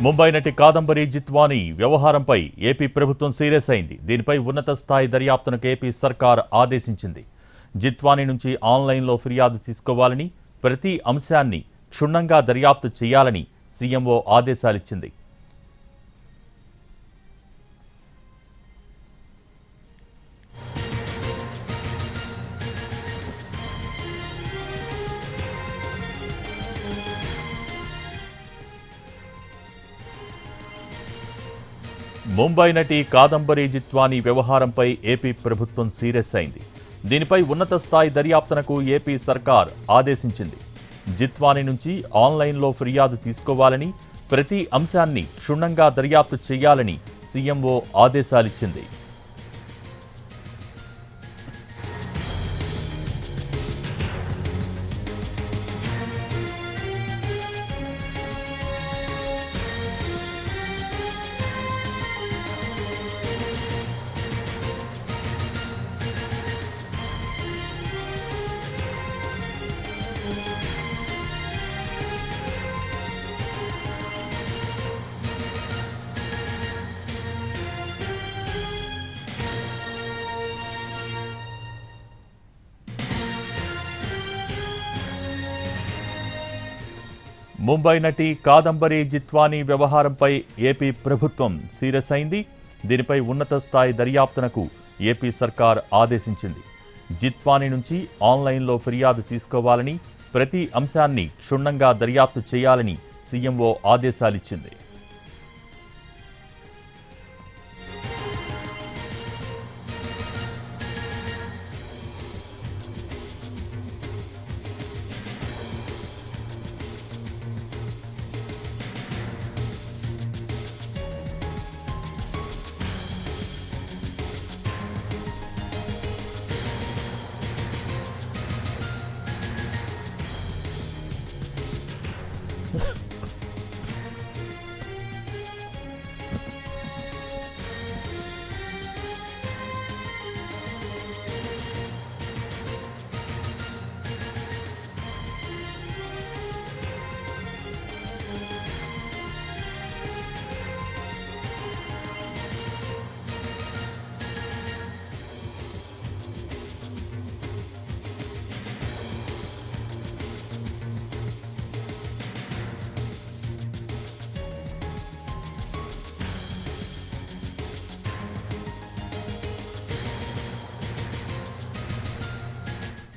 ముంబై నటి కాదంబరి జిత్వానీ వ్యవహారంపై ఏపీ ప్రభుత్వం సీరియస్ అయింది. దీనిపై ఉన్నత స్థాయి దర్యాప్తునకు ఏపీ సర్కార్ ఆదేశించింది. జిత్వానీ నుంచి ఆన్లైన్లో ఫిర్యాదు తీసుకోవాలని, ప్రతి అంశాన్ని క్షుణ్ణంగా దర్యాప్తు చేయాలని సీఎంఓ ఆదేశాలిచ్చింది. ముంబై నటి కాదంబరి జిత్వానీ వ్యవహారంపై ఏపీ ప్రభుత్వం సీరియస్ అయింది. దీనిపై ఉన్నత స్థాయి దర్యాప్తునకు ఏపీ సర్కార్ ఆదేశించింది. జిత్వానీ నుంచి ఆన్లైన్లో ఫిర్యాదు తీసుకోవాలని, ప్రతి అంశాన్ని క్షుణ్ణంగా దర్యాప్తు చేయాలని సీఎంఓ ఆదేశాలిచ్చింది. ముంబై నటి కాదంబరి జిత్వానీ వ్యవహారంపై ఏపీ ప్రభుత్వం సీరియస్ అయింది. దీనిపై ఉన్నత స్థాయి దర్యాప్తునకు ఏపీ సర్కార్ ఆదేశించింది. జిత్వానీ నుంచి ఆన్లైన్లో ఫిర్యాదు తీసుకోవాలని, ప్రతి అంశాన్ని క్షుణ్ణంగా దర్యాప్తు చేయాలని సీఎంఓ ఆదేశాలిచ్చింది.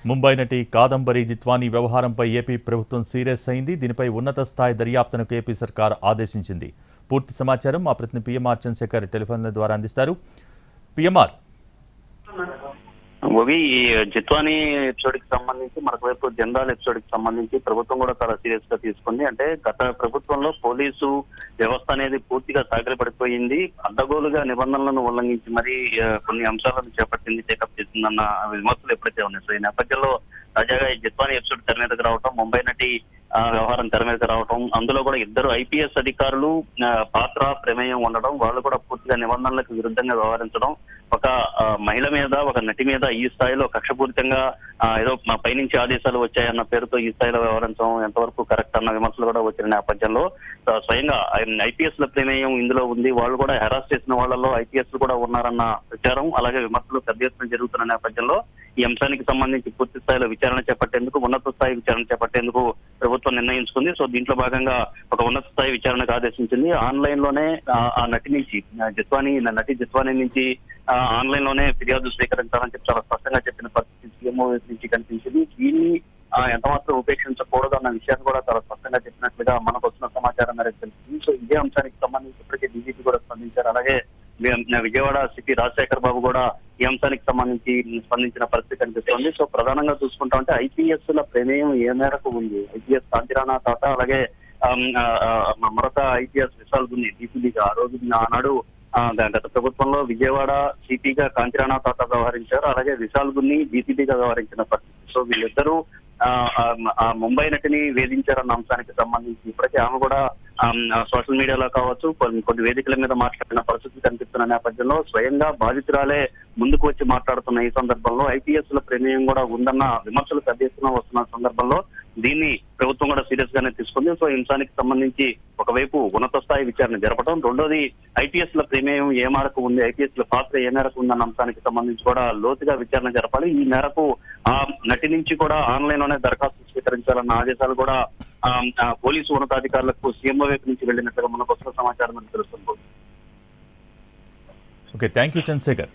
ముంబై నటి కాదంబరి జిత్వానీ వ్యవహారంపై ఏపీ ప్రభుత్వం సీరియస్ అయింది. దీనిపై ఉన్నత స్థాయి దర్యాప్తునకు ఏపీ సర్కార్ ఆదేశించింది. పూర్తి సమాచారం మా ప్రతినిధి పిఎంఆర్ చంద్రశేఖర్ టెలిఫోన్ల ద్వారా అందిస్తారు. పిఎంఆర్, ఈ జిత్వానీ ఎపిసోడ్ కి సంబంధించి మరొకవైపు జనరల్ ఎపిసోడ్ కి సంబంధించి ప్రభుత్వం కూడా చాలా సీరియస్ గా తీసుకుంది. అంటే గత ప్రభుత్వంలో పోలీసు వ్యవస్థ అనేది పూర్తిగా సాగరపడిపోయింది, అడ్డగోలుగా నిబంధనలను ఉల్లంఘించి మరి కొన్ని అంశాలను చేపట్టింది, టేకప్ చేసిందన్న విమర్శలు ఎప్పుడైతే ఉన్నాయి. సో ఈ నేపథ్యంలో తాజాగా ఈ జిత్వానీ ఎపిసోడ్ తెర మీదకి రావటం, ముంబై నటి వ్యవహారం తెర మీదకి రావటం, అందులో కూడా ఇద్దరు ఐపీఎస్ అధికారులు పాత్ర ప్రమేయం ఉండడం, వాళ్ళు కూడా పూర్తిగా నిబంధనలకు విరుద్ధంగా వ్యవహరించడం, ఒక మహిళ మీద, ఒక నటి మీద ఈ స్థాయిలో కక్షపూరితంగా ఏదో పైనుంచి ఆదేశాలు వచ్చాయన్న పేరుతో ఈ స్థాయిలో వ్యవహరించడం ఎంతవరకు కరెక్ట్ అన్న విమర్శలు కూడా వచ్చిన నేపథ్యంలో స్వయంగా ఐపీఎస్ ల ప్రమేయం ఇందులో ఉంది, వాళ్ళు కూడా హెరాస్ చేసిన వాళ్ళలో ఐపీఎస్ కూడా ఉన్నారన్న ప్రచారం అలాగే విమర్శలు పెద్ద ఎత్తున జరుగుతున్న నేపథ్యంలో ఈ అంశానికి సంబంధించి పూర్తి స్థాయిలో విచారణ చేపట్టేందుకు, ఉన్నత స్థాయి విచారణ చేపట్టేందుకు ప్రభుత్వం నిర్ణయించుకుంది. సో దీంట్లో భాగంగా ఒక ఉన్నత స్థాయి విచారణకు ఆదేశించింది. ఆన్లైన్ లోనే ఆ నటి నుంచి నటి జిత్వానీ నుంచి ఆన్లైన్ లోనే ఫిర్యాదు స్వీకరించాలని చెప్పి చాలా స్పష్టంగా చెప్పిన పరిస్థితి సీఎంఓ నుంచి కనిపించింది. దీన్ని ఎంతమాత్రం ఉపేక్షించకూడదు అన్న విషయాన్ని కూడా చాలా స్పష్టంగా చెప్పినట్లుగా మనకు వస్తున్న సమాచారం మేరకు తెలిసింది. సో ఇదే అంశానికి సంబంధించి ఇప్పటికే డీజీపీ కూడా స్పందించారు. అలాగే విజయవాడ సిపి రాజశేఖర్ బాబు కూడా ఈ అంశానికి సంబంధించి స్పందించిన పరిస్థితి కనిపిస్తోంది. సో ప్రధానంగా చూసుకుంటా ఉంటే ఐపీఎస్ ల ప్రమేయం ఏ మేరకు ఉంది, ఐపీఎస్ కాంతిరాణా తాత అలాగే మరొక ఐపీఎస్ విశాల్ గున్ని డీసీబీగా ఆ రోజు ఆనాడు గత ప్రభుత్వంలో విజయవాడ సిపిగా కాంతిరాణా తాత వ్యవహరించారు, అలాగే విశాల్ గున్ని డీసీబీగా వ్యవహరించిన పరిస్థితి. సో వీళ్ళిద్దరూ ముంబై నటిని వేధించారన్న అంశానికి సంబంధించి ఇప్పటికే ఆమె కూడా సోషల్ మీడియాలో కావచ్చు కొన్ని వేదికల మీద మాట్లాడిన పరిస్థితి కనిపిస్తున్న నేపథ్యంలో స్వయంగా బాధితురాలే ముందుకు వచ్చి మాట్లాడుతున్న ఈ సందర్భంలో ఐపీఎస్ ల ప్రమేయం కూడా ఉందన్న విమర్శలు పెద్ద ఎత్తున వస్తున్న సందర్భంలో దీన్ని ప్రభుత్వం కూడా సీరియస్ గానే తీసుకుంది. సో హింసానికి సంబంధించి ఒకవైపు ఉన్నత స్థాయి విచారణ జరపడం, రెండోది ఐపీఎస్ ల ప్రమేయం ఏ మేరకు ఉంది, ఐపీఎస్ ల పాత్ర ఏ మేరకు ఉందన్న అంశానికి సంబంధించి కూడా లోతుగా విచారణ జరపాలి. ఈ మేరకు ఆ నటి నుంచి కూడా ఆన్లైన్ లోనే దరఖాస్తు స్వీకరించాలన్న ఆదేశాలు కూడా పోలీసు ఉన్నతాధికారులకు సీఎంఓ వైపు నుంచి వెళ్ళినట్లుగా మనకు వస్తున్న సమాచారం తెలుస్తుంది. Okay, thank you Chandrasekhar.